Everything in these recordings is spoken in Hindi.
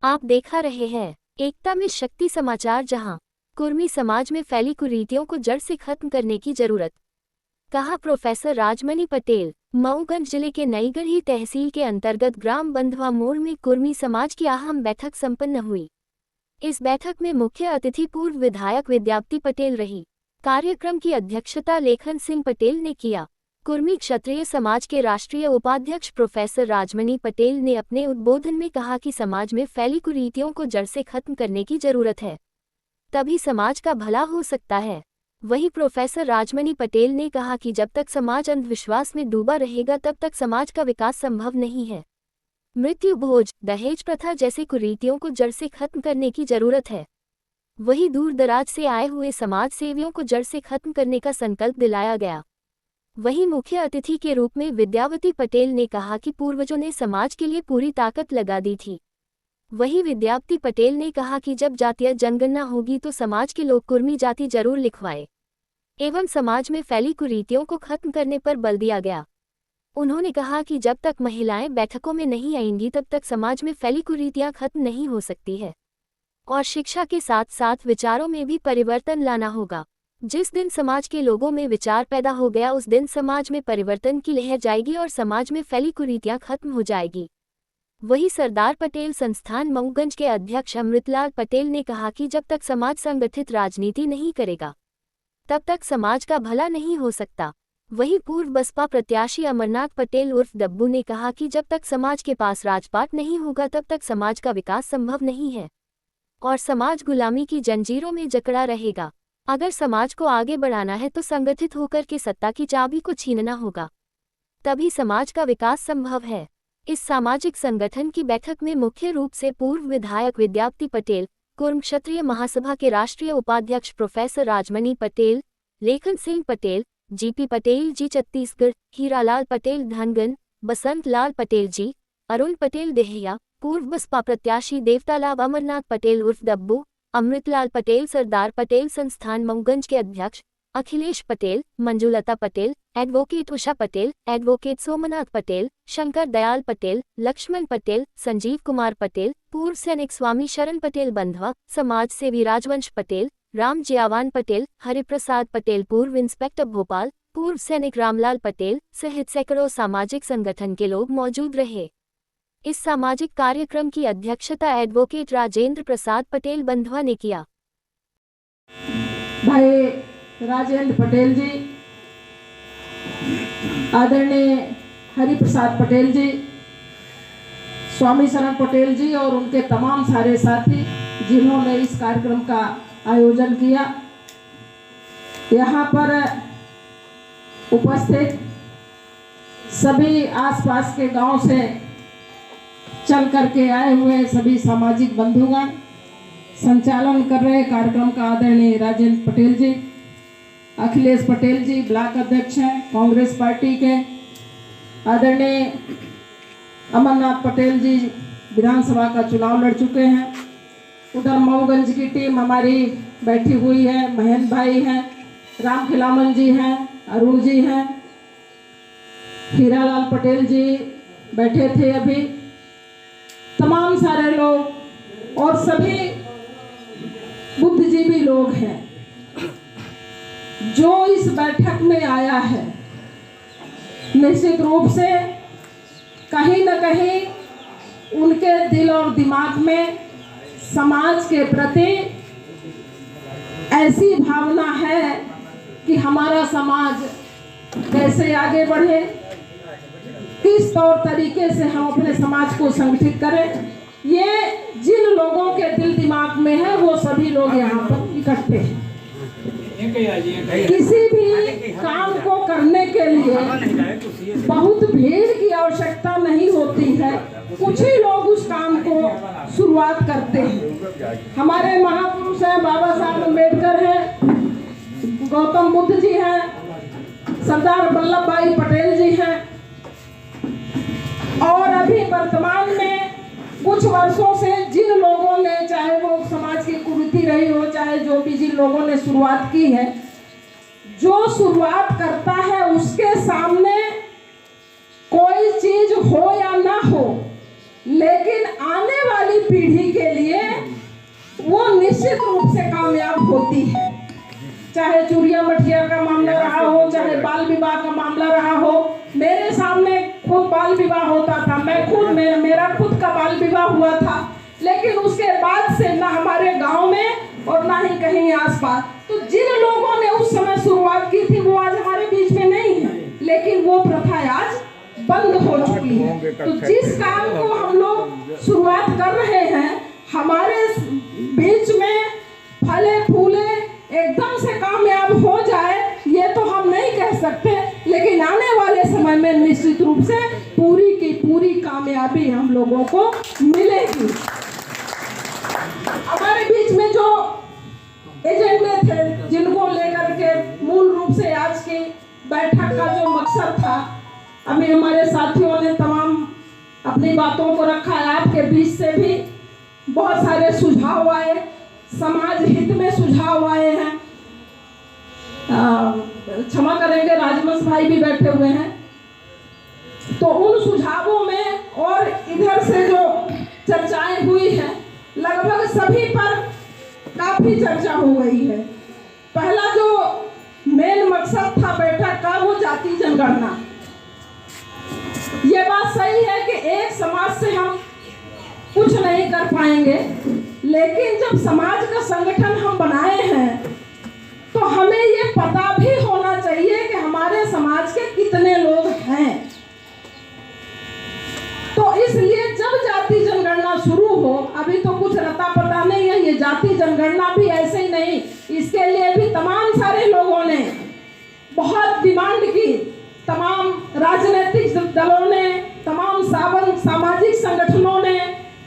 आप देखा रहे हैं एकता में शक्ति समाचार, जहां कुर्मी समाज में फैली कुरीतियों को जड़ से खत्म करने की जरूरत, कहा प्रोफेसर राजमणि पटेल। मऊगंज जिले के नईगढ़ी तहसील के अंतर्गत ग्राम बंधवा मोड़ में कुर्मी समाज की अहम बैठक संपन्न हुई। इस बैठक में मुख्य अतिथि पूर्व विधायक विद्याप्ति पटेल रही। कार्यक्रम की अध्यक्षता लेखन सिंह पटेल ने किया। कुर्मी क्षत्रिय समाज के राष्ट्रीय उपाध्यक्ष प्रोफेसर राजमणि पटेल ने अपने उद्बोधन में कहा कि समाज में फैली कुरीतियों को जड़ से खत्म करने की जरूरत है, तभी समाज का भला हो सकता है। वहीं प्रोफेसर राजमणि पटेल ने कहा कि जब तक समाज अंधविश्वास में डूबा रहेगा तब तक समाज का विकास संभव नहीं है। मृत्यु भोज, दहेज प्रथा जैसी कुरीतियों को जड़ से खत्म करने की जरूरत है। वहीं दूर दराज से आए हुए समाज सेवियों को जड़ से खत्म करने का संकल्प दिलाया गया। वहीं मुख्य अतिथि के रूप में विद्यावती पटेल ने कहा कि पूर्वजों ने समाज के लिए पूरी ताकत लगा दी थी। वहीं विद्याप्ति पटेल ने कहा कि जब जातीय जनगणना होगी तो समाज के लोग कुर्मी जाति जरूर लिखवाए एवं समाज में फैली कुरीतियों को खत्म करने पर बल दिया गया। उन्होंने कहा कि जब तक महिलाएं बैठकों में नहीं आएंगी तब तक समाज में फैली कुरीतियां खत्म नहीं हो सकती है और शिक्षा के साथ साथ विचारों में भी परिवर्तन लाना होगा। जिस दिन समाज के लोगों में विचार पैदा हो गया उस दिन समाज में परिवर्तन की लहर जाएगी और समाज में फैली कुरीतियां खत्म हो जाएगी। वहीं सरदार पटेल संस्थान मऊगंज के अध्यक्ष अमृतलाल पटेल ने कहा कि जब तक समाज संगठित राजनीति नहीं करेगा तब तक समाज का भला नहीं हो सकता। वहीं पूर्व बसपा प्रत्याशी अमरनाथ पटेल उर्फ डब्बू ने कहा कि जब तक समाज के पास राजपाट नहीं होगा तब तक समाज का विकास संभव नहीं है और समाज गुलामी की जंजीरों में जकड़ा रहेगा। अगर समाज को आगे बढ़ाना है तो संगठित होकर के सत्ता की चाबी को छीनना होगा, तभी समाज का विकास संभव है। इस सामाजिक संगठन की बैठक में मुख्य रूप से पूर्व विधायक विद्याप्ति पटेल, कुर्म क्षत्रिय महासभा के राष्ट्रीय उपाध्यक्ष प्रोफेसर राजमणि पटेल, लेखन सिंह पटेल, जीपी पटेल जी छत्तीसगढ़, हीरालाल पटेल धनगन, बसंत लाल पटेल जी, अरुण पटेल देहिया, पूर्व बसपा प्रत्याशी देवतालाल अमरनाथ पटेल उर्फ डब्बू, अमृतलाल पटेल, सरदार पटेल संस्थान मऊगंज के अध्यक्ष अखिलेश पटेल, मंजुलता पटेल, एडवोकेट उषा पटेल, एडवोकेट सोमनाथ पटेल, शंकर दयाल पटेल, लक्ष्मण पटेल, संजीव कुमार पटेल, पूर्व सैनिक स्वामी शरण पटेल बंधवा, समाज सेवी राजवंश पटेल, राम जियावान पटेल, हरिप्रसाद पटेल, पूर्व इंस्पेक्टर भोपाल, पूर्व सैनिक रामलाल पटेल सहित सैकड़ों सामाजिक संगठन के लोग मौजूद रहे। इस सामाजिक कार्यक्रम की अध्यक्षता एडवोकेट राजेंद्र प्रसाद पटेल बंधवा ने किया। भाई राजेंद्र पटेल जी, आदरणीय हरिप्रसाद पटेल जी, स्वामी शरण पटेल जी और उनके तमाम सारे साथी जिन्होंने इस कार्यक्रम का आयोजन किया। यहाँ पर उपस्थित सभी आसपास के गांव से चल करके आए हुए सभी सामाजिक बंधुगण, संचालन कर रहे कार्यक्रम का आदरणीय राजेंद्र पटेल जी, अखिलेश पटेल जी ब्लॉक अध्यक्ष हैं कांग्रेस पार्टी के, आदरणीय अमरनाथ पटेल जी विधानसभा का चुनाव लड़ चुके हैं। उधर मऊगंज की टीम हमारी बैठी हुई है, महेंद्र भाई हैं, राम खिलामन जी हैं, अरुण जी हैं, हीरालाल पटेल जी बैठे थे अभी, तमाम सारे लोग और सभी बुद्धिजीवी लोग हैं जो इस बैठक में आया है। निश्चित रूप से कहीं न कहीं उनके दिल और दिमाग में समाज के प्रति ऐसी भावना है कि हमारा समाज कैसे आगे बढ़े, किस तौर तरीके से हम अपने समाज को संगठित करें। ये जिन लोगों के दिल दिमाग में है वो सभी लोग यहाँ पर इकट्ठे हैं। किसी भी काम को करने के लिए बहुत भीड़ की आवश्यकता नहीं होती है, कुछ ही लोग उस काम को शुरुआत करते हैं। हमारे महापुरुष हैं, बाबा साहब अम्बेडकर हैं, गौतम बुद्ध जी हैं, सरदार वल्लभ भाई पटेल जी हैं और अभी वर्तमान में कुछ वर्षों से जिन लोगों ने, चाहे वो समाज की कुरीति रही हो, चाहे जो भी जिन लोगों ने शुरुआत की है, जो शुरुआत करता है उसके सामने कोई चीज हो या ना हो, लेकिन आने वाली पीढ़ी के चाहे चूरिया मठिया का मामला रहा हो, चाहे बाल विवाह का मामला रहा हो। मेरे सामने खुद बाल विवाह होता था, मैं खुद मेरा खुद का बाल विवाह हुआ था, लेकिन उसके बाद से ना हमारे गांव में और ना ही कहीं आसपास। तो जिन लोगों ने उस समय शुरुआत की थी वो आज हमारे बीच में नहीं है, लेकिन वो प्रथा आज बंद हो चुकी है। तो जिस काम को हम लोग शुरुआत कर रहे हैं, हमारे बीच में फले फूले एकदम से कामयाब हो जाए ये तो हम नहीं कह सकते, लेकिन आने वाले समय में निश्चित रूप से पूरी की पूरी कामयाबी हम लोगों को मिलेगी। हमारे बीच में जो एजेंडे थे जिनको लेकर के मूल रूप से आज की बैठक का जो मकसद था, अभी हमारे साथियों ने तमाम अपनी बातों को रखा है। आपके बीच से भी बहुत सारे सुझाव आए, समाज हित में सुझाव आए हैं। क्षमा करेंगे, राजवंश भाई भी बैठे हुए हैं। तो उन सुझावों में और इधर से जो चर्चाएं हुई हैं, लगभग सभी पर काफी चर्चा हो गई है। पहला जो मेन मकसद था बैठक का वो जाति जनगणना। ये बात सही है कि एक समाज से हम कुछ नहीं कर पाएंगे, लेकिन जब समाज का संगठन हम बनाए हैं तो हमें ये पता भी होना चाहिए कि हमारे समाज के कितने लोग हैं। तो इसलिए जब जाति जनगणना शुरू हो, अभी तो कुछ रता पता नहीं है, ये जाति जनगणना भी ऐसे ही नहीं, इसके लिए भी तमाम सारे लोगों ने बहुत डिमांड की, तमाम राजनीतिक दलों ने, तमाम सामाजिक संगठनों ने,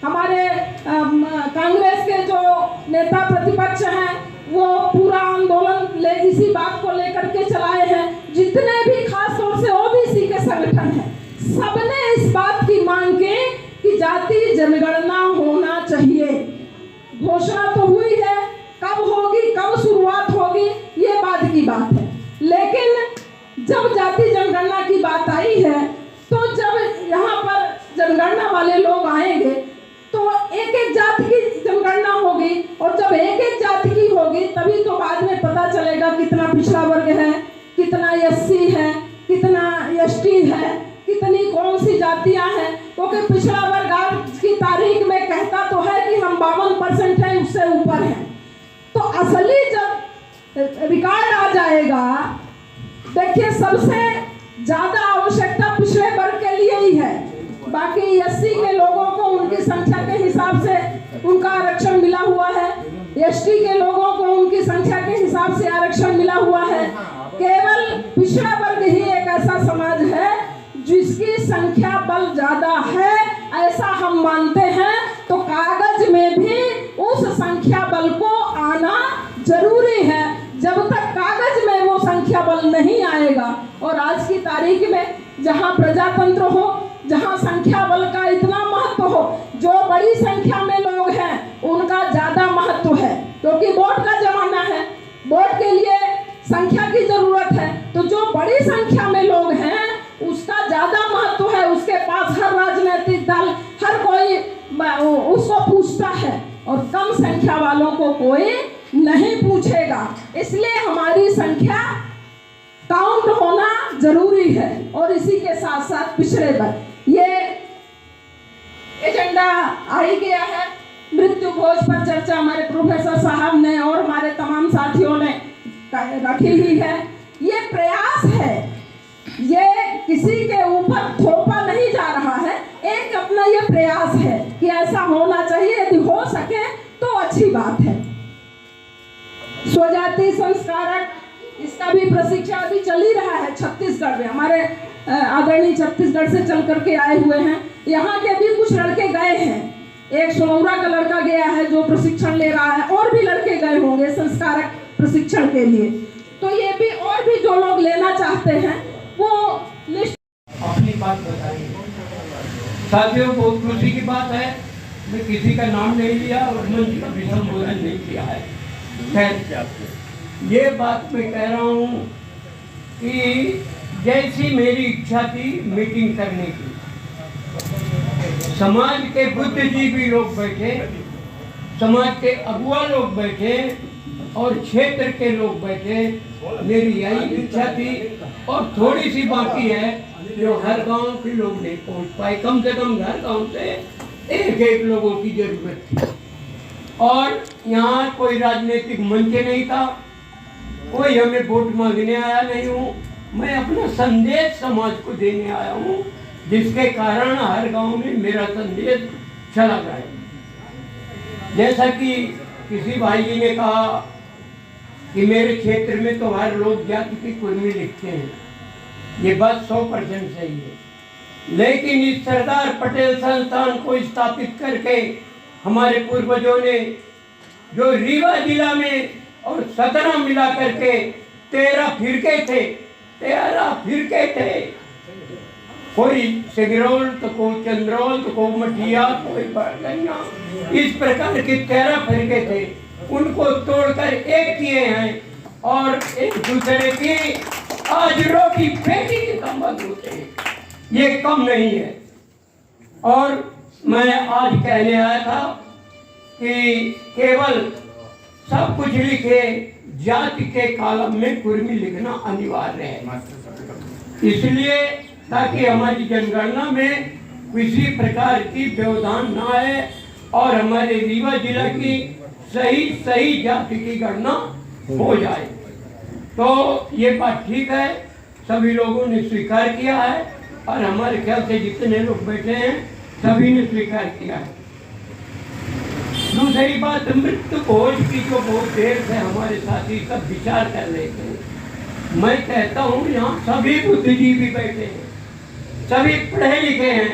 हमारे कांग्रेस के जो नेता प्रतिपक्ष हैं वो पूरा आंदोलन इसी बात को लेकर के चलाए हैं। जितने भी खास तौर से ओबीसी के संगठन हैं, सबने इस बात की मांग की कि जाति जनगणना होना चाहिए। घोषणा तो हुई है, कब होगी, कब शुरुआत होगी, ये बाद की बात है, लेकिन जब जाति जनगणना की बात आई है तो जब यहाँ पर जनगणना वाले लोग आएंगे तो एक एक जाति की जनगणना होगी, और जब एक एक जाति की होगी तभी तो बाद में पता चलेगा कितना पिछड़ा वर्ग है, कितना एससी है, कितना एसटी है, कितनी कौन सी जातियां हैं। क्योंकि पिछड़ा वर्ग आज की तारीख में कहता तो है कि हम 52% हैं, उससे ऊपर हैं। तो असली जब रिकॉर्ड आ जाएगा, देखिए सबसे ज्यादा आवश्यकता पिछड़े वर्ग के लिए ही है। बाकी एससी के लोगों को उनकी संख्या के हिसाब से उनका आरक्षण मिला हुआ है, एसटी के लोगों को उनकी संख्या के हिसाब से आरक्षण मिला हुआ है। केवल पिछड़ा वर्ग ही एक ऐसा समाज है जिसकी संख्या बल ज्यादा है, ऐसा हम मानते हैं। तो कागज में भी उस संख्या बल को आना जरूरी है। जब तक कागज में वो संख्या बल नहीं आएगा, और आज की तारीख में जहां प्रजातंत्र हो, जहां संख्या बल का इतना महत्व हो, जो बड़ी संख्या में लोग हैं उनका ज्यादा महत्व है, क्योंकि वोट का जमाना है, वोट के लिए संख्या की जरूरत है। तो जो बड़ी संख्या में लोग हैं उसका ज्यादा महत्व है, उसके पास हर राजनीतिक दल, हर कोई उसको पूछता है, और कम संख्या वालों को कोई नहीं पूछेगा। इसलिए हमारी संख्या काउंट होना जरूरी है, और इसी के साथ साथ पिछड़े वर्ग, ये एजेंडा आ ही गया है। मृत्यु भोज पर चर्चा हमारे प्रोफेसर साहब ने और हमारे तमाम साथियों ने रखी हुई है। ये प्रयास है, ये किसी के ऊपर थोपा नहीं जा रहा है, एक अपना ये प्रयास है कि ऐसा होना चाहिए, यदि हो सके तो अच्छी बात है। स्वजाति संस्कारक, इसका भी प्रशिक्षण अभी चल ही रहा है छत्तीसगढ़ में। हमारे आदरणीय छत्तीसगढ़ से चल करके आए हुए हैं, यहाँ के भी कुछ लड़के गए हैं। एक सोलौरा का लड़का गया है जो प्रशिक्षण ले रहा है, और भी लड़के गए होंगे संस्कारक प्रशिक्षण के लिए। तो ये भी और भी जो लोग लेना चाहते हैं वो लिस्ट अपनी बात बताइए। साथियों, बहुत खुशी की बात है, मैं किसी का नाम नहीं लिया और मंच का भी संबोधन नहीं किया है। खैर, ये बात मैं कह रहा हूँ कि जैसी मेरी इच्छा थी मीटिंग करने की, समाज के बुद्धिजीवी लोग बैठे, समाज के अगुआ लोग बैठे, और क्षेत्र के लोग बैठे, मेरी यही इच्छा थी। और थोड़ी सी बाकी है जो हर गांव के लोग नहीं पहुंच पाए, कम से कम हर गांव से एक एक लोगों की जरूरत थी। और यहाँ कोई राजनीतिक मंच नहीं था, कोई हमें वोट मांगने आया नहीं हूँ, मैं अपना संदेश समाज को देने आया हूँ, जिसके कारण हर गांव में मेरा संदेश चला जाए। जैसा कि किसी भाई जी ने कहा कि मेरे क्षेत्र में तो हर लोग जाति की कुर्मी लिखते हैं, ये बात 100% सही है। लेकिन इस सरदार पटेल संस्थान को स्थापित करके हमारे पूर्वजों ने जो रीवा जिला में और 17 मिला करके 13 फिरके थे, कोई सिगरौल तो कोई चंद्रौल तो कोई मठिया कोई बड़गैया, इस प्रकार के 13 फिरके थे, उनको तोड़कर एक किए हैं और एक दूसरे की आज रोटी बेटी के संबंध होते हैं, ये कम नहीं है। और मैं आज कहने आया था कि केवल सब कुछ लिखे, जाति के कॉलम में कुर्मी लिखना अनिवार्य है, इसलिए ताकि हमारी जनगणना में किसी प्रकार की व्यवधान न आए और हमारे रीवा जिला की सही जाति की गणना हो जाए। तो ये बात ठीक है, सभी लोगों ने स्वीकार किया है और हमारे ख्याल से जितने लोग बैठे हैं सभी ने स्वीकार किया है। दूसरी बात, मृत्यु भोज की जो बहुत देर से हमारे साथी सब विचार कर रहे थे, मैं कहता हूँ यहाँ सभी बुद्धिजीवी बैठे हैं, सभी पढ़े लिखे हैं,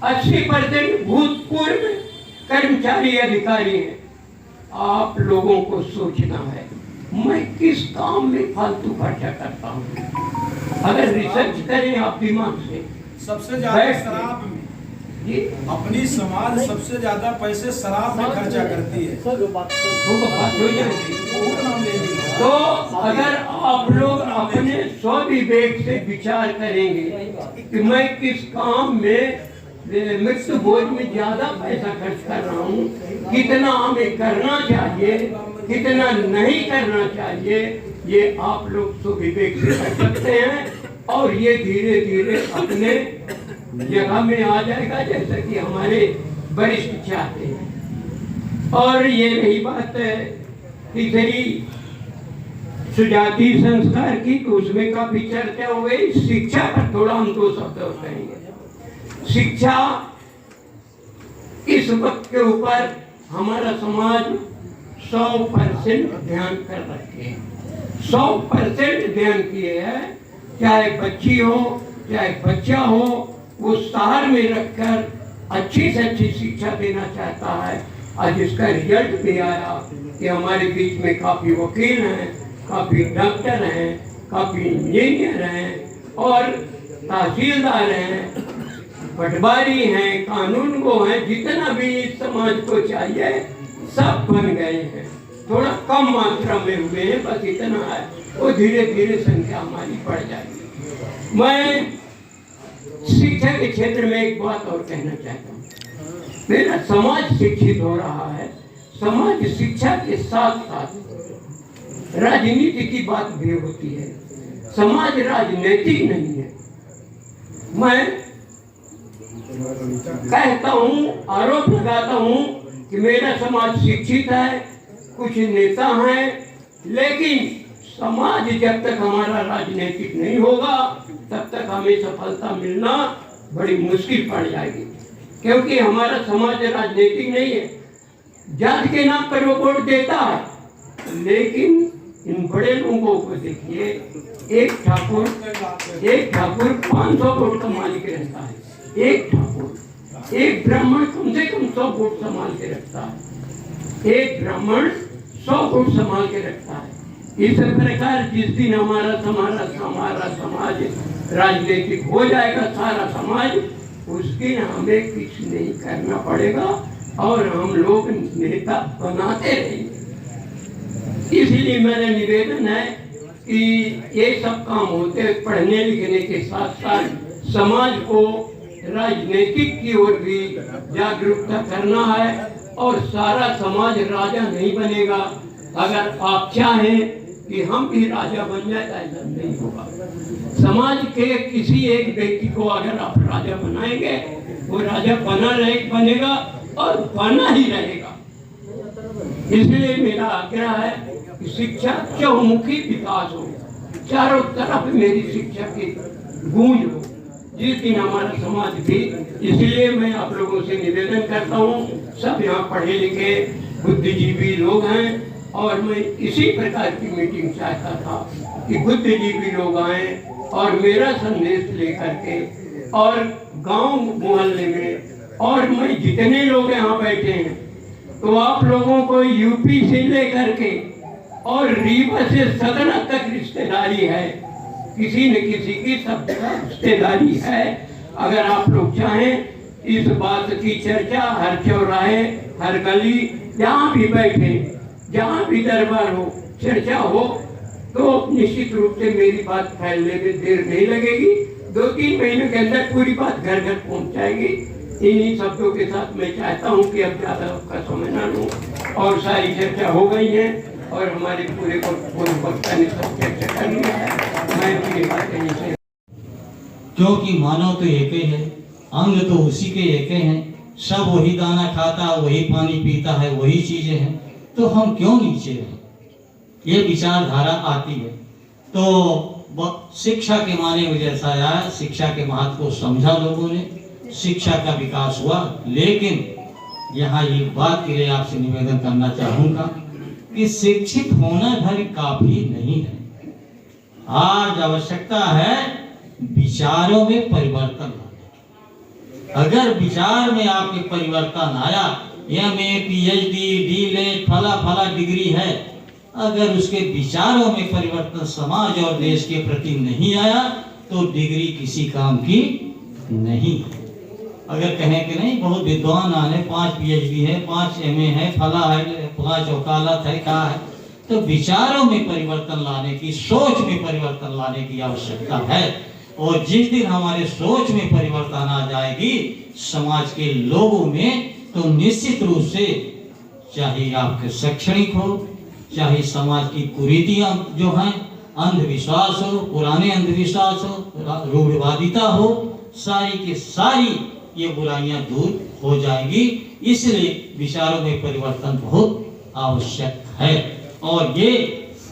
80% भूतपूर्व कर्मचारी अधिकारी हैं। आप लोगों को सोचना है मैं किस काम में फालतू खर्चा करता हूँ। अगर रिसर्च करें आप दिमाग से, सबसे ज्यादा शराब में जी, अपनी समाज सबसे ज्यादा पैसे शराब में खर्चा करती है। तो अगर आप लोग अपने स्वविवेक से विचार करेंगे कि मैं किस काम में मृत्यु भोज में ज्यादा पैसा खर्च कर रहा हूँ, कितना हमें करना चाहिए, कितना नहीं करना चाहिए, ये आप लोग स्वविवेक से कर सकते हैं और ये धीरे धीरे अपने जगह में आ जाएगा, जैसा कि हमारे वरिष्ठ चाहते हैं। और ये रही बात तीसरी सुजातीय संस्कार की, तो उसमें काफी चर्चा हो गई। शिक्षा पर थोड़ा हम 2 शब्द कहेंगे। शिक्षा इस वक्त के ऊपर हमारा समाज 100% ध्यान कर रखे हैं, 100% ध्यान किए हैं। चाहे बच्ची हो चाहे बच्चा हो, वो शहर में रखकर अच्छी से अच्छी शिक्षा देना चाहता है। आज इसका रिजल्ट भी आया कि हमारे बीच में काफी वकील हैं, काफी डॉक्टर हैं, काफी इंजीनियर हैं और तहसीलदार हैं, पटवारी हैं, कानूनगो हैं, जितना भी इस समाज को चाहिए सब बन गए हैं। थोड़ा कम मात्रा में हुए हैं, बस इतना है, वो धीरे धीरे संख्या हमारी बढ़ जाएगी। मैं शिक्षा के क्षेत्र में एक बात और कहना चाहता हूँ, मेरा समाज शिक्षित हो रहा है। समाज शिक्षा के साथ साथ राजनीति की बात भी होती है, समाज राजनीतिक नहीं है। मैं कहता हूँ, आरोप लगाता हूँ कि मेरा समाज शिक्षित है, कुछ नेता हैं, लेकिन समाज जब तक हमारा राजनीतिक नहीं होगा तब तक हमें सफलता मिलना बड़ी मुश्किल पड़ जाएगी, क्योंकि हमारा समाज राजनीतिक नहीं है। जाति के नाम पर वो वोट देता है, लेकिन इन बड़े लोगों को देखिए, एक ठाकुर 500 वोट का मालिक रहता है, एक ठाकुर, एक ब्राह्मण कम से कम 100 वोट संभाल के रखता है, एक ब्राह्मण 100 वोट संभाल के रखता है। इस प्रकार जिस दिन हमारा समाज राजनीतिक हो जाएगा, सारा समाज, उस दिन हमें कुछ नहीं करना पड़ेगा और हम लोग नेता बनाते रहेंगे। इसलिए मेरा निवेदन है कि ये सब काम होते हैं, पढ़ने लिखने के साथ साथ समाज को राजनीतिक की ओर भी जागरूकता करना है। और सारा समाज राजा नहीं बनेगा, अगर आप चाहें कि हम भी राजा बन जाए तो ऐसा नहीं होगा। समाज के किसी एक व्यक्ति को अगर आप राजा बनाएंगे, वो राजा बनेगा और बना ही रहेगा। इसलिए मेरा आग्रह है कि शिक्षा चहुमुखी विकास हो, चारों तरफ मेरी शिक्षा की गूंज हो, जिस दिन हमारा समाज भी। इसलिए मैं आप लोगों से निवेदन करता हूँ, सब यहाँ पढ़े लिखे बुद्धिजीवी लोग हैं, और मैं इसी प्रकार की मीटिंग चाहता था कि बुद्धिजीवी लोग आए और मेरा संदेश लेकर के, और गांव मोहल्ले में, और मैं जितने लोग यहाँ बैठे हैं, तो आप लोगों को यूपी से लेकर के और रीवा से सतना तक रिश्तेदारी है, किसी न किसी की सब रिश्तेदारी है। अगर आप लोग चाहें इस बात की चर्चा हर चौराहे, हर गली, जहाँ भी बैठे, जहाँ भी दरबार हो, चर्चा हो, तो निश्चित रूप से मेरी बात फैलने में देर नहीं लगेगी। 2-3 महीनों के अंदर पूरी बात घर घर पहुँच जाएगी। इन्हीं शब्दों के साथ मैं चाहता हूँ कि अब ज़्यादा आपका समय ना लूँ, और सारी चर्चा हो गई है और हमारे पूरे वक्ता ने सब चर्चा कर लिया है। मैं पूरी बात यहीं से, क्योंकि मानव तो एक ही है, अंग तो उसी के एक ही हैं, सब वही दाना खाता, वही पानी पीता है, वही चीजें हैं, तो हम क्यों नीचे हैं? ये विचारधारा आती है। तो शिक्षा के माने में जैसा आया, शिक्षा के महत्व को समझा लोगों ने, शिक्षा का विकास हुआ। लेकिन यहाँ एक बात के लिए आपसे निवेदन करना चाहूंगा कि शिक्षित होना भर काफी नहीं है। आज आवश्यकता है विचारों में परिवर्तन लाने। अगर विचार में आपके परिवर्तन आया, MA, PhD, D.Litt, फला डिग्री है, अगर उसके विचारों में परिवर्तन समाज और देश के प्रति नहीं आया, तो डिग्री किसी काम की नहीं है। अगर कहें कि नहीं बहुत विद्वान है, 5 PhD है, 5 MA है, फला है, 5 वकालत है, क्या है, तो विचारों में परिवर्तन लाने की, सोच में परिवर्तन लाने की आवश्यकता है। और जिस दिन हमारे सोच में परिवर्तन आ जाएगी समाज के लोगों में, तो निश्चित रूप से चाहे आपके शैक्षणिक हो, चाहे समाज की कुरीतियां जो हैं, अंधविश्वास हो, पुराने अंधविश्वास हो, रूढ़िवादिता हो, सारी की सारी ये बुराइयां दूर हो जाएगी। इसलिए विचारों में परिवर्तन बहुत आवश्यक है। और ये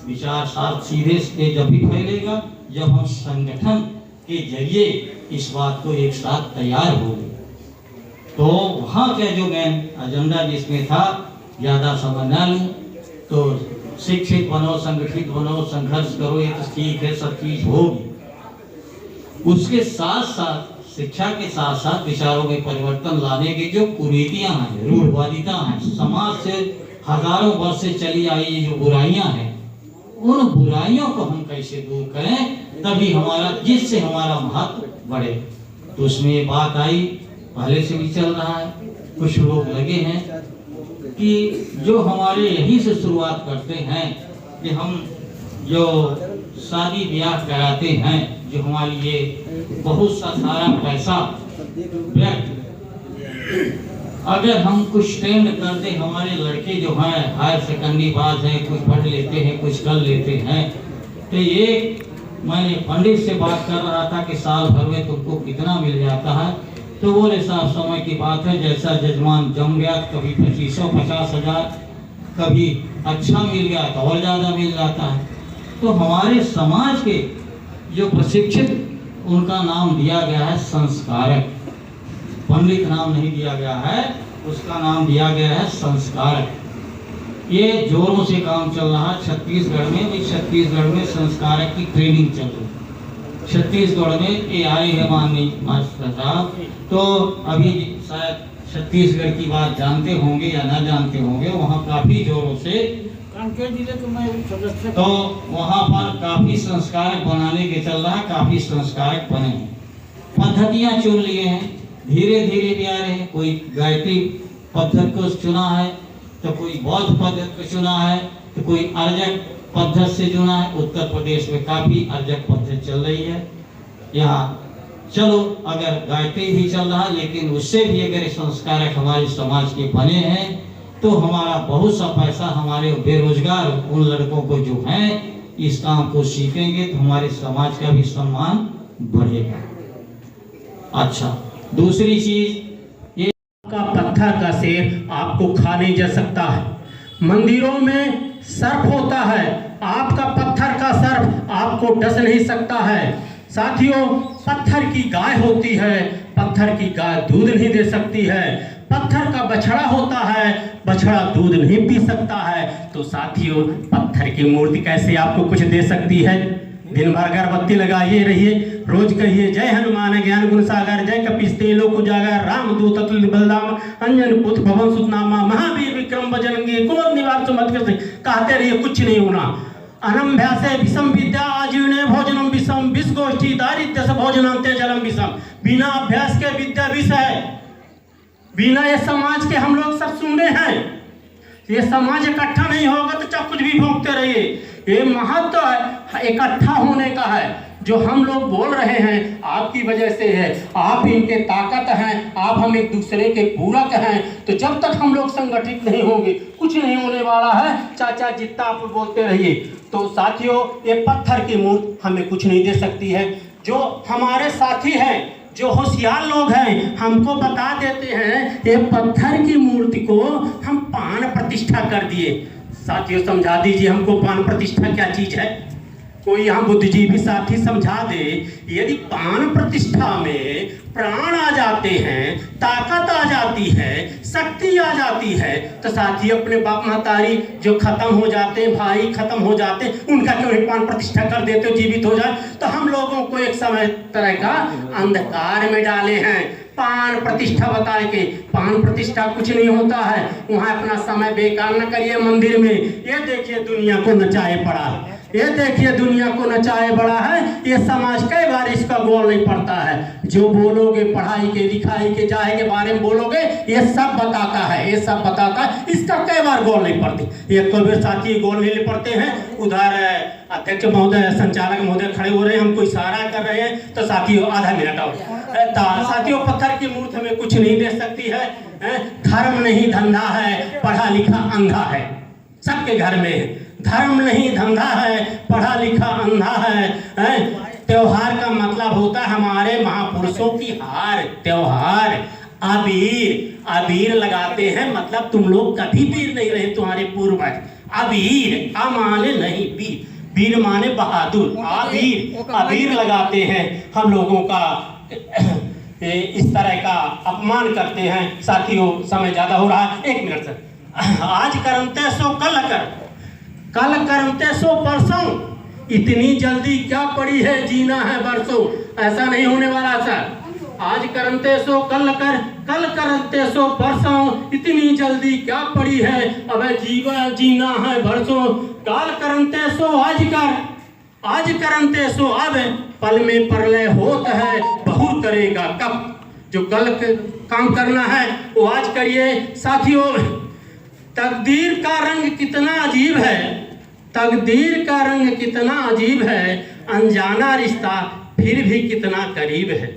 विचार सीधे से जब भी फैलेगा जब हम संगठन के जरिए इस बात को एक साथ तैयार होंगे। तो वहाँ का जो मेन एजेंडा जिसमें था, ज़्यादा समय न लूँ, तो शिक्षित बनो, संगठित बनो, संघर्ष करो, ये तो ठीक है, सब चीज़ होगी। उसके साथ साथ शिक्षा के साथ साथ विचारों में परिवर्तन लाने की जो कुरीतियाँ हैं, रूढ़िवादिता हैं, समाज से हजारों वर्ष से चली आई जो बुराइयां हैं, उन बुराइयों को हम कैसे दूर करें, तभी हमारा, जिससे हमारा महत्व बढ़े। तो उसमें ये बात आई, पहले से भी चल रहा है, कुछ लोग लगे हैं कि जो हमारे यहीं से शुरुआत करते हैं कि हम जो शादी ब्याह कराते हैं, जो हमारी ये बहुत सा सारा पैसा व्यर्थ, अगर हम कुछ ट्रेंड करते, हमारे लड़के जो हैं हायर सेकेंडरी पास हैं, कुछ पढ़ लेते हैं, कुछ कर लेते हैं, तो ये मैंने पंडित से बात कर रहा था कि साल भर में तुमको कितना मिल जाता है, तो बोले साहब समय की बात है, जैसा जजमान जम गया, कभी 2500-50,000, कभी अच्छा मिल गया तो और ज़्यादा मिल जाता है। तो हमारे समाज के जो प्रशिक्षित, उनका नाम दिया गया है संस्कारक, पंडित नाम नहीं दिया गया है, उसका नाम दिया गया है संस्कारक। ये जोरों से काम चल रहा है छत्तीसगढ़ में भी। छत्तीसगढ़ में संस्कारक की ट्रेनिंग चल रही है। छत्तीसगढ़ में ये आए हैं माननीय मास्टर साहब, तो अभी शायद छत्तीसगढ़ की बात जानते होंगे या ना जानते होंगे, वहाँ काफ़ी जोरों से, तो वहाँ पर काफ़ी संस्कारक बनाने के चल रहा है, काफ़ी संस्कारक बने हैं, पद्धतियाँ चुन लिए हैं, धीरे धीरे भी आ रहे हैं। कोई गायत्री पद्धति को चुना है, तो कोई बौद्ध पद्धति को चुना है, तो कोई अर्जक पद्धति से चुना है। उत्तर प्रदेश में काफ़ी अर्जक पद्धति चल रही है। यहाँ चलो अगर गायत्री भी चल रहा है, लेकिन उससे भी अगर संस्कारक हमारे समाज के बने हैं, तो हमारा बहुत सा पैसा हमारे बेरोजगार उन लड़कों को जो हैं इस काम को सीखेंगे तो हमारे समाज का भी सम्मान बढ़ेगा। अच्छा, दूसरी चीज ये का पत्थर का सेर आपको खा नहीं जा सकता है। मंदिरों में सर्प होता है, आपका पत्थर का सर्प आपको डस नहीं सकता है। साथियों, पत्थर की गाय होती है, पत्थर की गाय दूध नहीं दे सकती है। पत्थर का बछड़ा होता है, बछड़ा दूध नहीं पी सकता है। तो साथियों, पत्थर की मूर्ति कैसे आपको कुछ दे सकती है? दिन भर अगरबत्ती लगाइए रहिए, रोज कहिए जय हनुमान ज्ञान गुण सागर, जय कपीस तेलोक उजागर, रामदूत अतुल्य बलदाम, अंजन पुत्र भवन सुतनामा, महावीर विक्रम बजरंगी, कुमद निवार सुमत कहते रहिए, कुछ नहीं होना। अनभ्यासे विषम विद्या आजीर्णे भोजनम विषम, विष गोष्ठी दारिद्र्य से भोजनांते जलम विषम। बिना अभ्यास के विद्या विष है। बिना ये समाज के हम लोग सब सुन रहे हैं, ये समाज इकट्ठा नहीं होगा तो चाहे कुछ भी भोंकते रहिए। ये महत्व है इकट्ठा होने का है। जो हम लोग बोल रहे हैं आपकी वजह से है, आप इनके ताकत हैं, आप हम एक दूसरे के पूरक हैं। तो जब तक हम लोग संगठित नहीं होंगे कुछ नहीं होने वाला है। चाचा जितना आप बोलते रहिए। तो साथियों, ये पत्थर की मूर्ति हमें कुछ नहीं दे सकती है। जो हमारे साथी हैं, जो होशियार लोग हैं, हमको बता देते हैं ये पत्थर की मूर्ति को हम पान प्रतिष्ठा कर दिए। साथियों, समझा दीजिए हमको पान प्रतिष्ठा क्या चीज है। कोई यहाँ बुद्धिजीवी साथी समझा दे। यदि पान प्रतिष्ठा में प्राण आ जाते हैं, ताकत आ जाती है, शक्ति आ जाती है, तो साथी अपने बाप महतारी जो खत्म हो जाते हैं, भाई खत्म हो जाते हैं, उनका क्यों नहीं पान प्रतिष्ठा कर देते हो, जीवित हो जाए। तो हम लोगों को एक समय तरह का अंधकार में डाले हैं पान प्रतिष्ठा बता के। पान प्रतिष्ठा कुछ नहीं होता है, वहाँ अपना समय बेकार न करिए मंदिर में। ये देखिए दुनिया को नचाए पड़ा है, ये देखिए दुनिया को नचाए बड़ा है। ये समाज कई बार इसका गोल नहीं पड़ता है। जो बोलोगे पढ़ाई के लिखाई के चाहे के बारे में बोलोगे, ये सब बताता है, ये सब बताता है, इसका कई बार गोल नहीं पड़ती। एक तो भी साथी गोल नहीं पड़ते हैं। उधर अध्यक्ष महोदय, संचालक महोदय खड़े हो रहे हैं, हमको इशारा कर रहे हैं। तो साथियों आधा मिनट और साथियों, पत्थर की मूर्ति हमें कुछ नहीं दे सकती है। धर्म नहीं धंधा है, पढ़ा लिखा अंधा है। सबके घर में धर्म नहीं धंधा है, पढ़ा लिखा अंधा है। त्योहार का मतलब होता है हमारे महापुरुषों की हार। त्योहार अबीर, अबीर लगाते हैं, मतलब तुम लोग कभी वीर नहीं रहे, तुम्हारे पूर्वज। अबीर माने नहीं वीर, वीर माने बहादुर। अबीर, अबीर लगाते हैं, हम लोगों का इस तरह का अपमान करते हैं। साथियों, समय ज्यादा हो रहा है, 1 मिनट से। आज करमते सो कल कर, कल करमते सो परसों। इतनी जल्दी क्या पड़ी है, जीना है बरसों। ऐसा नहीं होने वाला सर। आज करमते सो कल कर, कल करमते सो परसों। इतनी जल्दी क्या पड़ी है, अब जीवन जीना है बरसों। काल करमते सो आज कर, आज करमते सो अब। पल में प्रलय होता है, बहुत करेगा कब। जो कल काम करना है वो आज करिए। साथियों, तकदीर का रंग कितना अजीब है, तकदीर का रंग कितना अजीब है। अनजाना रिश्ता फिर भी कितना करीब है।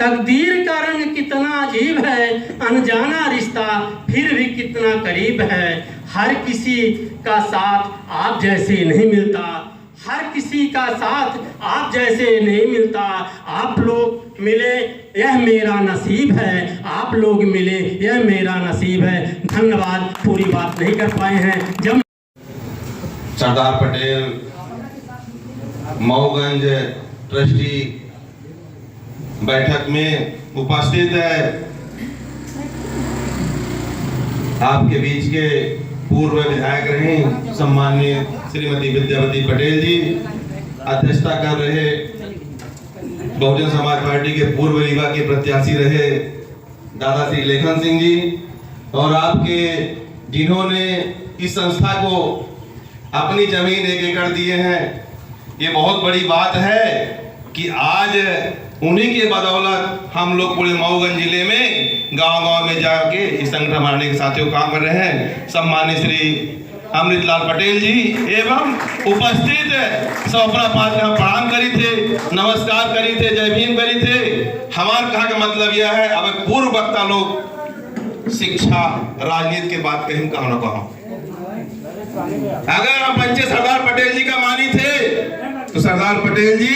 तकदीर का रंग कितना अजीब है, अनजाना रिश्ता फिर भी कितना करीब है। हर किसी का साथ आप जैसे नहीं मिलता, हर किसी का साथ आप जैसे नहीं मिलता। आप लोग मिले यह मेरा नसीब है, आप लोग मिले यह मेरा नसीब है। धन्यवाद। पूरी बात नहीं कर पाए हैं। जब सरदार पटेल मऊगंज ट्रस्टी बैठक में उपस्थित है, आपके बीच के पूर्व विधायक रहे सम्माननीय श्रीमती विद्यावती पटेल जी, अध्यक्षता कर रहे बहुजन समाज पार्टी के पूर्व रीवा के प्रत्याशी रहे दादा श्री लेखन सिंह जी, और आपके जिन्होंने इस संस्था को अपनी जमीन 1 एकड़ दिए हैं। ये बहुत बड़ी बात है कि आज उन्हीं के बदौलत हम लोग पूरे मऊगंज जिले में गांव-गांव में जाके इस संगठन हमारे के साथियों काम कर रहे हैं। सम्मानित श्री अमृतलाल पटेल जी एवं उपस्थित सब अपना प्रणाम करी थे, नमस्कार करी थे, जय भीम करी थे। हमारे कहा का मतलब यह है, अब पूर्व वक्ता लोग शिक्षा, राजनीति की बात कहीं कहां न कहां। अगर हम पंचे सरदार पटेल जी का मानी थे तो सरदार पटेल जी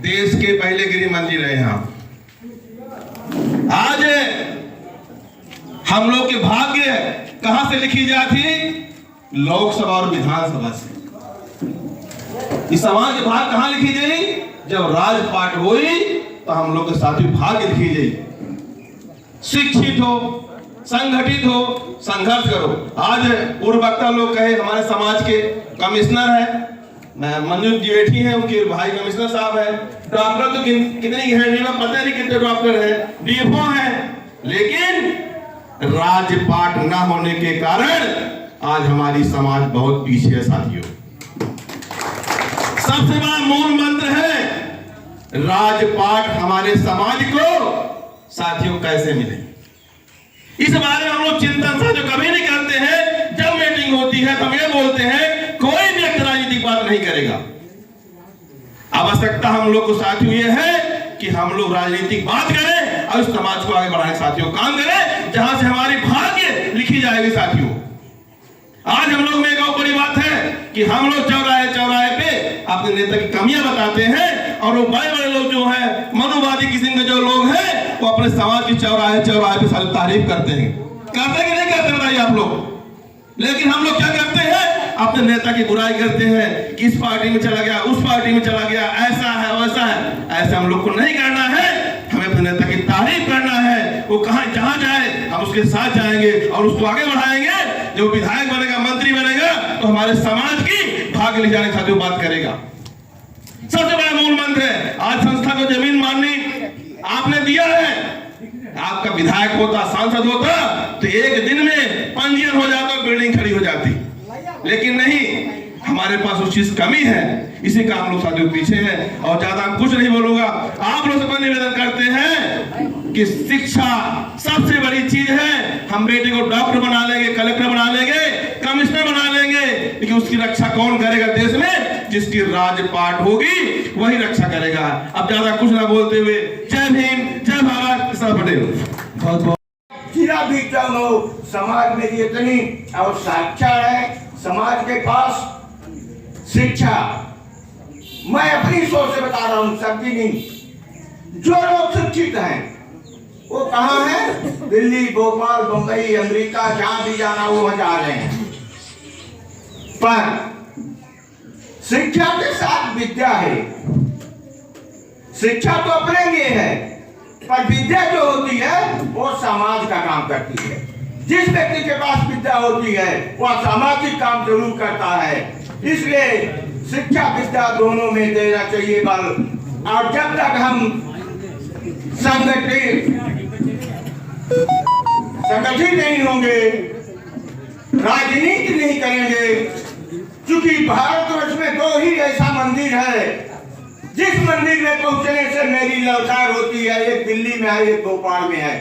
देश के पहले गृह मंत्री रहे हैं। आज हम लोग के भाग्य कहां से लिखी जाती? लोकसभा और विधानसभा से। इस समाज के भाग्य कहां लिखी जाए? जब राजपाट हुई तो हम लोग के साथी भाग्य लिखी जाए। शिक्षित हो, संगठित हो, संघर्ष करो। आज पूर्व वक्ता लोग कहे हमारे समाज के कमिश्नर है, मंजू जी बैठी है, उनके भाई कमिश्नर साहब है। डॉक्टर तो कितने हैं, पता नहीं कितने डॉक्टर है, डीएफओ है, लेकिन राजपाट न होने के कारण आज हमारी समाज बहुत पीछे है साथियों। सबसे बड़ा मूल मंत्र है राजपाट हमारे समाज को साथियों कैसे मिले। इस बारे में हम लोग चिंतन साथियों कभी नहीं करते हैं। जब मीटिंग होती है तब ये बोलते हैं कोई व्यक्ति राजनीतिक बात नहीं करेगा। आवश्यकता हम लोग को साथियों ये है कि हम लोग राजनीतिक बात करें और इस समाज को आगे बढ़ाने साथियों काम करें, जहां से हमारी भाग्य लिखी जाएगी साथियों। आज हम लोग में एक और बड़ी बात है कि हम लोग चौराहे पे अपने नेता की कमियां बताते हैं, और वो बड़े बड़े लोग जो है मनुवादी किस्म के जो लोग हैं वो अपने समाज की चौराहे पे सारी तारीफ करते हैं। करते कि नहीं करते बताइए आप लोग? लेकिन हम लोग क्या करते हैं? अपने नेता की बुराई करते हैं कि इस पार्टी में चला गया, उस पार्टी में चला गया, ऐसा है वैसा है। ऐसा हम लोग को नहीं करना है। हमें अपने नेता की तारीफ करना है। वो जहां जाए हम उसके साथ जाएंगे और उसको आगे बढ़ाएंगे। जो विधायक बनेगा, मंत्री बनेगा, तो हमारे समाज की भाग्य ले जाने खातिर बात करेगा। सबसे बड़ा मूल मंत्र है आज संस्था को जमीन माननी आपने दिया है। आपका विधायक होता, सांसद होता तो एक दिन में पंजीयन हो जाता, बिल्डिंग खड़ी हो जाती, लेकिन नहीं, हमारे पास उस चीज कमी है। इसी का हम लोग साथियों पीछे हैं। और ज्यादा कुछ नहीं बोलूंगा। आप लोग से निवेदन करते हैं कि शिक्षा सबसे बड़ी चीज है। हम बेटे को डॉक्टर बना लेंगे, कलेक्टर बना लेंगे, कमिश्नर बना लेंगे, लेकिन उसकी रक्षा कौन करेगा देश में? जिसकी राजपाट होगी वही रक्षा करेगा। अब ज्यादा कुछ ना बोलते हुए जय भीम, जय भारत, सरदार पटेल। बहुत बहुत समाज में इतनी और साक्षा है समाज के पास शिक्षा। मैं अपनी सोच से बता रहा हूं, सबकी नहीं। जो लोग शिक्षित हैं वो कहाँ हैं? दिल्ली, भोपाल, बंबई, अमेरिका, जहां भी जाना वो वहां जा रहे हैं। पर शिक्षा के साथ विद्या है। शिक्षा तो अपने लिए है, पर विद्या जो होती है वो समाज का काम करती है। जिस व्यक्ति के पास विद्या होती है वह सामाजिक काम जरूर करता है। इसलिए शिक्षा विद्या दोनों में देना चाहिए बल। और जब तक हम संगठित नहीं होंगे, राजनीति नहीं करेंगे, क्योंकि भारतवर्ष में दो ही ऐसा मंदिर है जिस मंदिर में पहुंचने से मेरी ललकार होती है। एक दिल्ली में है, एक भोपाल में है।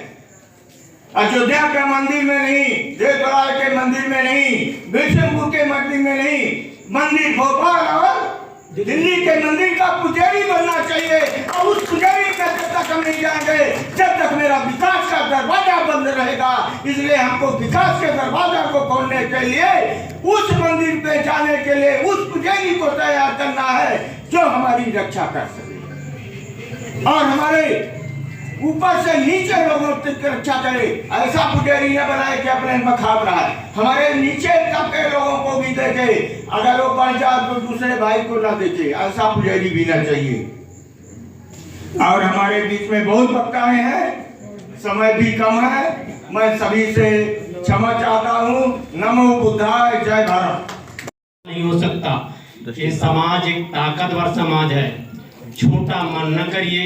अयोध्या के मंदिर में नहीं, देवराय के मंदिर में नहीं, विष्णुपुर के मंदिर में नहीं, मंदिर भोपाल और दिल्ली के मंदिर का पुजारी बनना चाहिए। और उस पुजारी का जब तक हम नहीं जाएंगे, जब तक मेरा विकास का दरवाजा बंद रहेगा। इसलिए हमको विकास के दरवाजा को खोलने के लिए, उस मंदिर पे जाने के लिए उस पुजारी को तैयार करना है जो हमारी रक्षा कर सके और हमारे ऊपर से नीचे लोगों की रक्षा करे। ऐसा पुजारी न बनाए कि अपने मखाब रहा है। हमारे नीचे तबके लोगों को भी देखे, अगर वो बढ़ जाए तो दूसरे भाई को ना देखे। ऐसा पुजारी भी ना चाहिए। और हमारे बीच में बहुत वक्ताएं हैं, समय भी कम है। मैं सभी से क्षमा चाहता हूँ। नमो बुद्धाय, जय भारत। नहीं हो सकता। ये समाज एक ताकतवर समाज है। छोटा मन न करिए,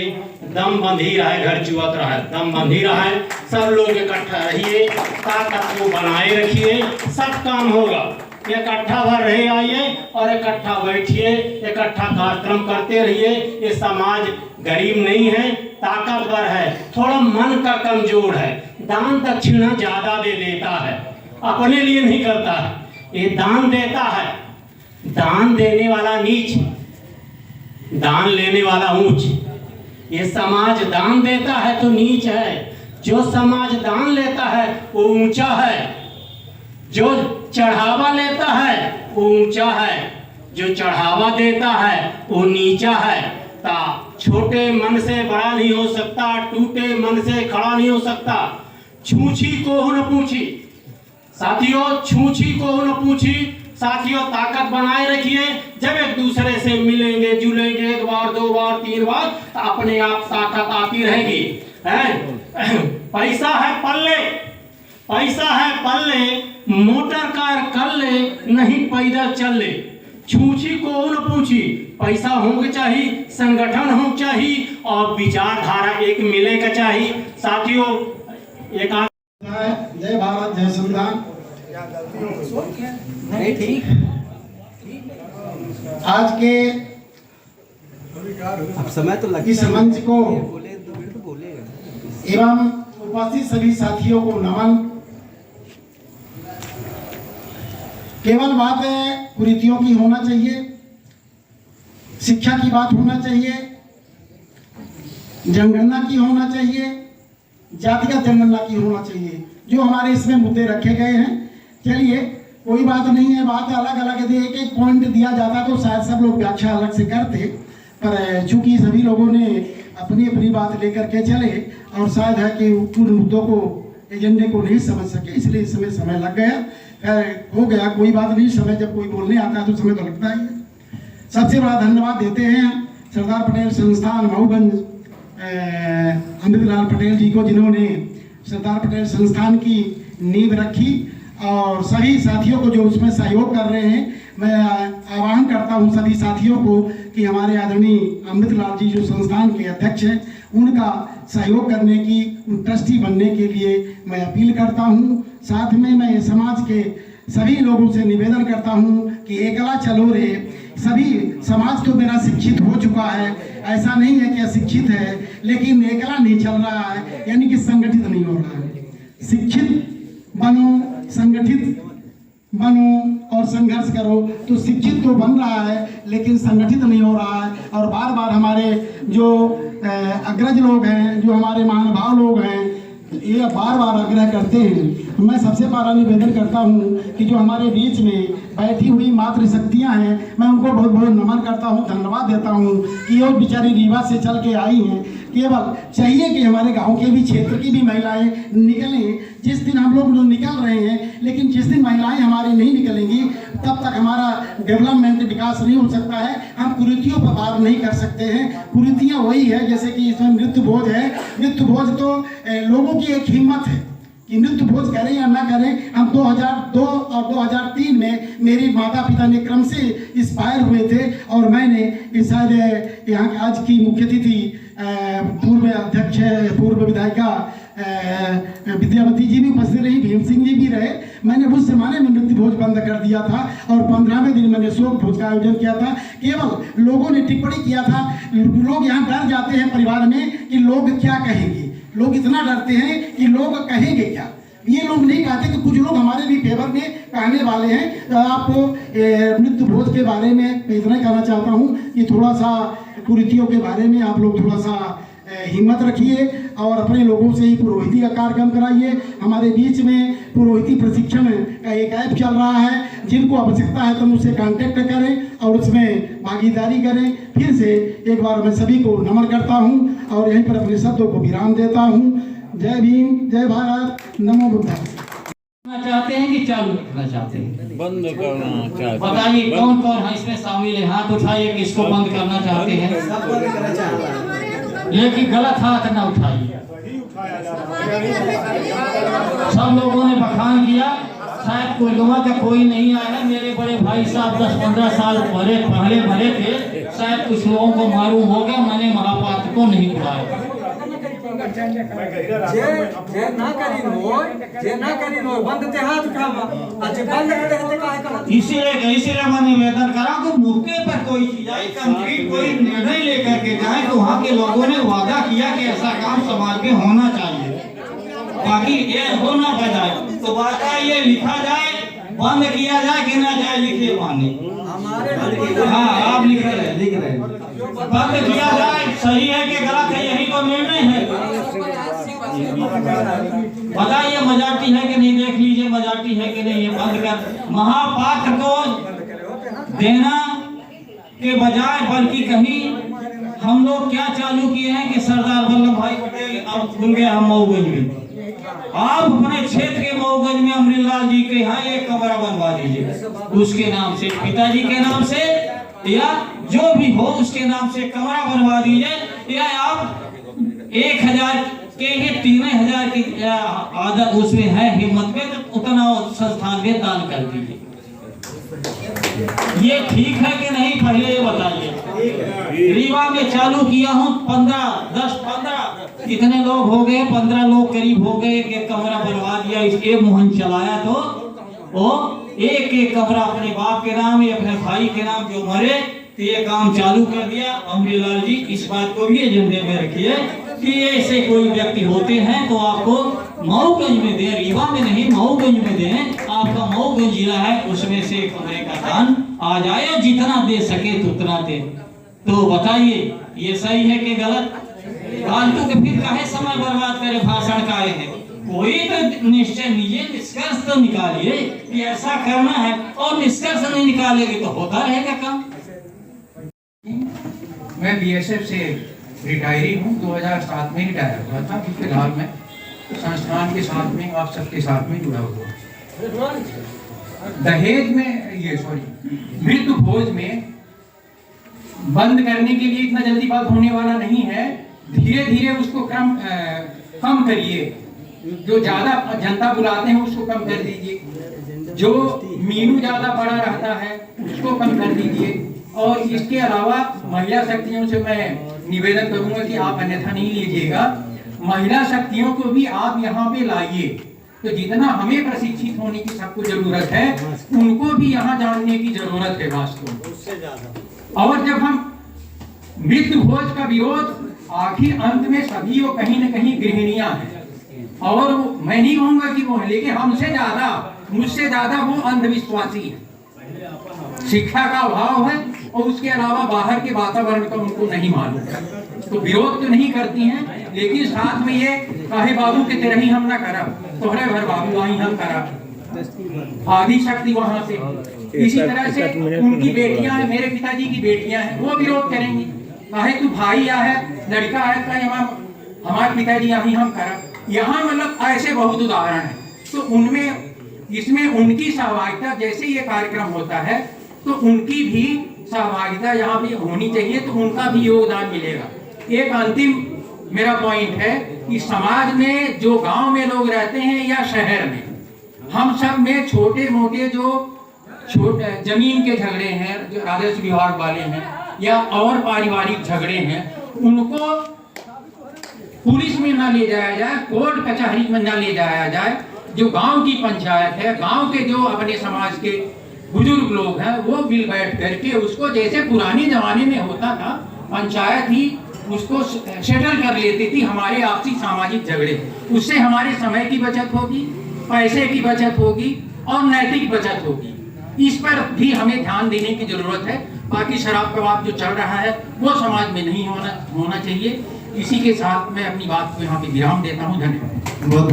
दम बंध ही रहा है, घर चुवत रहा है, दम बंध ही रहा है। सब लोग इकट्ठा रहिए, ताकत को बनाए रखिए, सब काम होगा। इकट्ठा भर रहे आइए और इकट्ठा बैठिए, इकट्ठा कार्यक्रम करते रहिए। ये समाज गरीब नहीं है, ताकतवर है, थोड़ा मन का कमजोर है। दान दक्षिणा ज्यादा दे देता है, अपने लिए नहीं करता है। ये दान देता है, दान देने वाला नीच, दान लेने वाला ऊंच। ये समाज दान देता है तो नीच है, जो समाज दान लेता है वो ऊंचा है, जो चढ़ावा लेता है वो ऊंचा है, जो चढ़ावा देता है वो नीचा है। ता छोटे मन से बड़ा नहीं हो सकता, टूटे मन से खड़ा नहीं हो सकता। छूछी को न पूछी साथियों, छूछी को न पूछी साथियों, ताकत बनाए रखिए। जब एक दूसरे से मिलेंगे जुलेंगे, एक बार दो बार तीन बार, तो अपने आप ताकत आती रहेगी। पैसा है पल्ले, पैसा है पल्ले, मोटर कार कर ले, नहीं पैदल चल ले। छूछी को न पूछी, पैसा होगा चाहिए, संगठन हो चाहिए और विचारधारा एक मिलेगा चाहिए। साथियों एक जय भारत जय संविधान। आज के समय तो इस मंच को एवं उपस्थित सभी साथियों को नमन। केवल बात कुरीतियों की होना चाहिए, शिक्षा की बात होना चाहिए, जनगणना की होना चाहिए, जातिगत जनगणना की होना चाहिए, जो हमारे इसमें मुद्दे रखे गए हैं। चलिए कोई बात नहीं है, बात अलग अलग है, एक एक पॉइंट दिया जाता तो शायद सब लोग व्याख्या अलग से करते, पर चूंकि सभी लोगों ने अपनी अपनी बात लेकर के चले और शायद है कि पूर्ण मुद्दों को एजेंडे को नहीं समझ सके, इसलिए इस समय लग गया। हो गया, कोई बात नहीं, समय जब कोई बोलने आता है तो समय तो लगता ही है। सबसे बड़ा धन्यवाद देते हैं सरदार पटेल संस्थान मऊगंज अमृतलाल पटेल जी को, जिन्होंने सरदार पटेल संस्थान की नींव रखी और सभी साथियों को जो उसमें सहयोग कर रहे हैं। मैं आह्वान करता हूं सभी साथियों को कि हमारे आदरणीय अमृतलाल जी जो संस्थान के अध्यक्ष हैं, उनका सहयोग करने की, ट्रस्टी बनने के लिए मैं अपील करता हूं। साथ में मैं समाज के सभी लोगों से निवेदन करता हूं कि एकला चलो रे। सभी समाज तो मेरा शिक्षित हो चुका है, ऐसा नहीं है कि अशिक्षित है, लेकिन एकला नहीं चल रहा है, यानी कि संगठित नहीं हो रहा है। शिक्षित बनो, संगठित बनो और संघर्ष करो तो शिक्षित तो बन रहा है लेकिन संगठित नहीं हो रहा है। और बार बार हमारे जो अग्रज लोग हैं, जो हमारे महानुभाव लोग हैं, ये बार बार आग्रह करते हैं। मैं सबसे पहला निवेदन करता हूँ कि जो हमारे बीच में बैठी हुई मातृशक्तियाँ हैं, मैं उनको बहुत बहुत नमन करता हूँ, धन्यवाद देता हूँ कि ये बेचारी रीवा से चल के आई हैं। केवल चाहिए कि हमारे गांव के भी क्षेत्र की भी महिलाएं निकलें। जिस दिन हम लोग जो निकल रहे हैं, लेकिन जिस दिन महिलाएं हमारी नहीं निकलेंगी तब तक हमारा डेवलपमेंट विकास नहीं हो सकता है। हम कुरीतियों पर वार नहीं कर सकते हैं। कुरीतियाँ वही है जैसे कि इसमें मृत्यु भोज है। मृत्यु भोज तो लोगों की एक हिम्मत है कि मृत्यु भोज करें या ना करें। हम 2002 और 2003 में मेरी माता पिता ने क्रम से इंस्पायर हुए थे और मैंने शायद यहाँ आज की मुख्य अतिथि पूर्व अध्यक्ष पूर्व विधायिका विद्यावती जी भी उपस्थित रही, भीम सिंह जी भी रहे। मैंने उस जमाने में मृत्यु भोज बंद कर दिया था और 15वें दिन मैंने शोक भोज का आयोजन किया था। केवल लोगों ने टिप्पणी किया था, लोग यहाँ डर जाते हैं परिवार में कि लोग क्या कहेंगे। लोग इतना डरते हैं कि लोग कहेंगे क्या। ये लोग नहीं कहते कि कुछ लोग हमारे भी फेवर में कहने वाले हैं। तो आपको मृत्यु भोज के बारे में इतना कहना चाहता हूँ कि थोड़ा सा कुरीतियों के बारे में आप लोग थोड़ा सा हिम्मत रखिए और अपने लोगों से ही पुरोहिती का कार्यक्रम कराइए। हमारे बीच में पुरोहिती प्रशिक्षण का एक ऐप चल रहा है, जिनको आवश्यकता है तो मुझसे कांटेक्ट करें और उसमें भागीदारी करें। फिर से एक बार मैं सभी को नमन करता हूं और यहीं पर अपने शब्दों को विराम देता हूं। जय भीम, जय भारत, नमो बुद्धाय। चाहते हैं कि चालू रखना चाहते हैं? बंद करना चाहते हैं। बताइए कौन कौन है इसमें शामिल है? हाथ उठाइए कि इसको बंद करना चाहते हैं, लेकिन गलत हाथ ना उठाइए। सब लोगों ने बखान किया, शायद कोयलवा का कोई नहीं आया है। मेरे बड़े भाई साहब 10-15 साल पहले भरे थे, शायद कुछ लोगों को मालूम हो गया, मैंने महापात्र को नहीं बुलाया। इसीलिए मैं निवेदन करा कि मौके पर कोई चीज आई, कंक्रीट कोई निर्णय लेकर के जाए तो वहाँ के लोगों ने वादा किया कि ऐसा काम समाज में होना चाहिए। बाकी ये हो ना बजाए तो वादा ये लिखा जाए, बंद किया जाए कि ना जाए, लिखे माने। हाँ आप लिख रहे हैं, बंद किया जाए। सही है कि गलत है, यही तो निर्णय है। मजाटी है कि नहीं, देख लीजिए मजाटी है कि नहीं। ये बंद कर। महापात्र को देना के बजाय बल्कि कहीं हम लोग क्या चालू किए हैं कि सरदार वल्लभ भाई पटेल अब खुल गया हम मऊगंज में, आप अपने क्षेत्र के मऊगंज में अमरीलाल जी के यहाँ एक कमरा बनवा दीजिए उसके नाम से, पिताजी के नाम से या जो भी हो उसके नाम से कमरा बनवा दीजिए, या आप 1000 के ही 3000 की आदत उसमें है हिम्मत में तो उतना संस्थान में दान कर दीजिए। ये ठीक है कि नहीं, पहले ये बताइए। रीवा में चालू किया हूँ 15 कितने लोग हो गए, 15 लोग करीब हो गए। एक कमरा बनवा दिया, इसके मुहन चलाया तो वो एक कमरा अपने बाप के नाम या अपने भाई के नाम जो मरे तो ये काम चालू कर दिया। अमरीलाल जी इस बात को भी एजेंडे में रखिए कि ऐसे कोई व्यक्ति होते हैं तो आपको मऊगंज में दें, रीवा में नहीं मऊगंज में दें। आपका मऊगंज जिला है उसमें से कमरे का दान आ जाए और जितना दे सके तो उतना दे। तो बताइए ये सही है कि गलत? फालतू के फिर काहे समय बर्बाद करे, भाषण का है। कोई तो निश्चय निष्कर्ष तो निकालिए कि ऐसा करना है, और निष्कर्ष नहीं निकालेगी तो होता रहेगा काम। मैं बीएसएफ से रिटायरी हूँ, 2007 में रिटायर हुआ था। फिलहाल मैं संस्थान के साथ में आप सबके साथ में जुड़ा हुआ। दहेज में ये मृत्यु भोज में बंद करने के लिए इतना जल्दी बात होने वाला नहीं है। धीरे धीरे उसको कम करिए। जो ज्यादा जनता बुलाते हैं उसको कम कर दीजिए, जो मीनू ज्यादा बड़ा रहता है उसको कम कर दीजिए। और इसके अलावा महिला शक्तियों से मैं निवेदन करूंगा कि आप अन्यथा नहीं लीजिएगा। महिला शक्तियों को भी आप यहाँ पे लाइए, तो जितना हमें प्रशिक्षित होने की सबको जरूरत है उनको भी यहाँ जानने की जरूरत है वास्तव में। और जब हम मृत्यु भोज का विरोध, आखिर अंत में सभी वो कहीं न कहीं गृहिणियां हैं, और मैं नहीं कहूंगा कि वो है, लेकिन मुझसे ज्यादा वो अंधविश्वासी है। शिक्षा का अभाव है और उसके अलावा बाहर के वातावरण का उनको नहीं मालूम। तो विरोध तो नहीं करती हैं, लेकिन साथ में ये काहे बाबू के तेरे ही हम ना करब, तोहरे घर बाबू वहीं हम करब, आदि शक्ति वहां से। इसी तरह से उनकी बेटियां हैं, मेरे पिताजी की बेटियां हैं, वो विरोध करेंगी। काहे तू भाई या है, लड़का है, कहीं हमारे पिताजी यहीं हम करब। यहाँ मतलब ऐसे बहुत उदाहरण है। तो उनमें इसमें उनकी सहभागिता, जैसे ये कार्यक्रम होता है तो उनकी भी सहभागिता यहाँ भी होनी चाहिए, तो उनका भी योगदान मिलेगा। एक अंतिम मेरा पॉइंट है कि समाज में जो गांव में लोग रहते हैं या शहर में, हम सब में छोटे मोटे जो जमीन के झगड़े हैं, जो राजस्व विभाग वाले हैं या और पारिवारिक झगड़े हैं, उनको पुलिस में ना ले जाया जाए, कोर्ट कचहरी में ना ले जाया जाए। जो गांव की पंचायत है, गांव के जो अपने समाज के बुजुर्ग लोग हैं, वो मिल बैठ करके उसको, जैसे पुराने जमाने में होता था, पंचायत ही उसको सेटल कर लेती थी हमारे आपसी सामाजिक झगड़े। उससे हमारे समय की बचत होगी, पैसे की बचत होगी और नैतिक बचत होगी। इस पर भी हमें ध्यान देने की जरूरत है। बाकी शराब कबाब जो चल रहा है वो समाज में नहीं होना चाहिए। इसी के साथ मैं अपनी बात को यहाँ पे विराम देता हूँ। धन्यवाद।